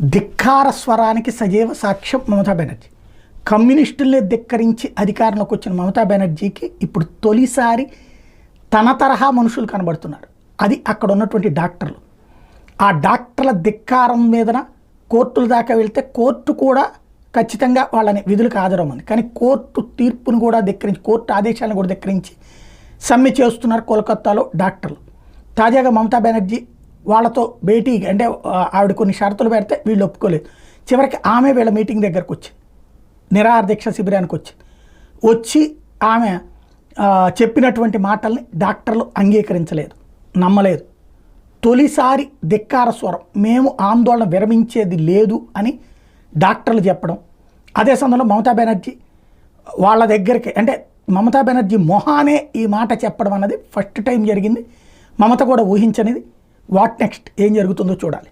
ధిక్కార స్వరానికి సజీవ సాక్ష్యం మమతా బెనర్జీ. కమ్యూనిస్టుల్ని ధిక్కరించి అధికారంలోకి వచ్చిన మమతా బెనర్జీకి ఇప్పుడు తొలిసారి తన తరహా మనుషులు కనబడుతున్నారు. అది అక్కడ ఉన్నటువంటి డాక్టర్లు. ఆ డాక్టర్ల ధిక్కారం మీదన కోర్టుల దాకా వెళ్తే కోర్టు కూడా ఖచ్చితంగా వాళ్ళని విధులకు హాజరవ్వమంది. కానీ కోర్టు తీర్పును కూడా ధిక్కరించి, కోర్టు ఆదేశాలను కూడా ధిక్కరించి సమ్మె చేస్తున్నారు కోల్కతాలో డాక్టర్లు. తాజాగా మమతా బెనర్జీ వాళ్ళతో భేటీ, అంటే ఆవిడ కొన్ని షరతులు పెడితే వీళ్ళు ఒప్పుకోలేదు. చివరికి ఆమె వీళ్ళ మీటింగ్ దగ్గరకు వచ్చింది, నిరాహార దీక్ష శిబిరానికి వచ్చి ఆమె చెప్పినటువంటి మాటల్ని డాక్టర్లు అంగీకరించలేదు, నమ్మలేదు. తొలిసారి ధిక్కార స్వరం, మేము ఆందోళన విరమించేది లేదు అని డాక్టర్లు చెప్పడం. అదే సమయంలో మమతా బెనర్జీ వాళ్ళ దగ్గరికి, అంటే మమతా బెనర్జీ మొహానే ఈ మాట చెప్పడం అన్నది ఫస్ట్ టైం జరిగింది. మమత కూడా ఊహించనిది. వాట్ నెక్స్ట్, ఏం జరుగుతుందో చూడాలి.